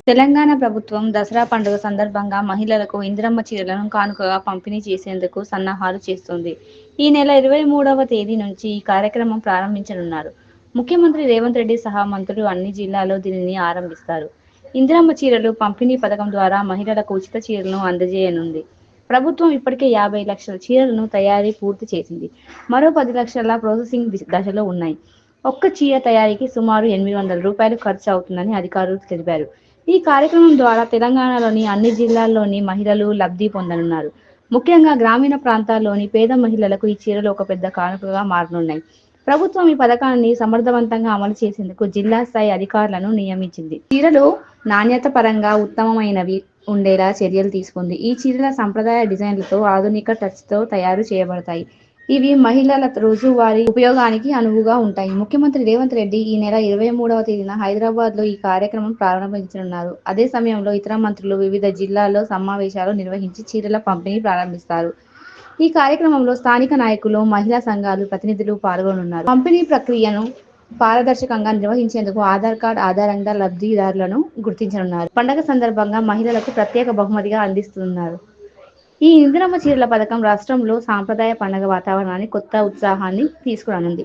తెలంగాణ ప్రభుత్వం దసరా పండుగ సందర్భంగా మహిళలకు ఇందిరమ్మ చీరలను కానుకగా పంపిణీ చేసేందుకు సన్నాహాలు చేస్తోంది. ఈ నెల 23వ తేదీ నుంచి ఈ కార్యక్రమం ప్రారంభించనున్నారు. ముఖ్యమంత్రి రేవంత్ రెడ్డి సహా మంత్రులు అన్ని జిల్లాల్లో దీనిని ఆరంభిస్తారు. ఇందిరమ్మ చీరలు పంపిణీ పథకం ద్వారా మహిళలకు ఉచిత చీరలను అందజేయనుంది. ప్రభుత్వం ఇప్పటికే 50 లక్షల చీరలను తయారీ పూర్తి చేసింది. మరో 10 లక్షల ప్రాసెసింగ్ దశలో ఉన్నాయి. ఒక్క చీర తయారీకి సుమారు 800 రూపాయలు ఖర్చు అవుతుందని అధికారులు తెలిపారు. ఈ కార్యక్రమం ద్వారా తెలంగాణలోని అన్ని జిల్లాల్లోని మహిళలు లబ్ధి పొందనున్నారు. ముఖ్యంగా గ్రామీణ ప్రాంతాల్లోని పేద మహిళలకు ఈ చీరలు ఒక పెద్ద కానుకగా మారనున్నాయి. ప్రభుత్వం ఈ పథకాన్ని సమర్థవంతంగా అమలు చేసేందుకు జిల్లా స్థాయి అధికారులను నియమించింది. చీరలు నాణ్యత పరంగా ఉత్తమమైనవి ఉండేలా చర్యలు తీసుకుంది. ఈ చీరల సంప్రదాయ డిజైన్లతో ఆధునిక టచ్తో తయారు చేయబడతాయి. ఇవి మహిళల రోజువారీ ఉపయోగానికి అనువుగా ఉంటాయి. ముఖ్యమంత్రి రేవంత్ రెడ్డి ఈ నెల 23వ తేదీన హైదరాబాద్లో ఈ కార్యక్రమం ప్రారంభించనున్నారు. అదే సమయంలో ఇతర మంత్రులు వివిధ జిల్లాల్లో సమావేశాలు నిర్వహించి చీరల పంపిణీ ప్రారంభిస్తారు. ఈ కార్యక్రమంలో స్థానిక నాయకులు, మహిళా సంఘాల ప్రతినిధులు పాల్గొనున్నారు. పంపిణీ ప్రక్రియను పారదర్శకంగా నిర్వహించేందుకు ఆధార్ కార్డు ఆధారంగా లబ్ధిదారులను గుర్తించనున్నారు. పండగ సందర్భంగా మహిళలకు ప్రత్యేక బహుమతిగా అందిస్తున్నారు. ఈ ఇందిరమ్మ చీరల పథకం రాష్ట్రంలో సాంప్రదాయ పండుగ వాతావరణాన్ని, కొత్త ఉత్సాహాన్ని తీసుకురానుంది.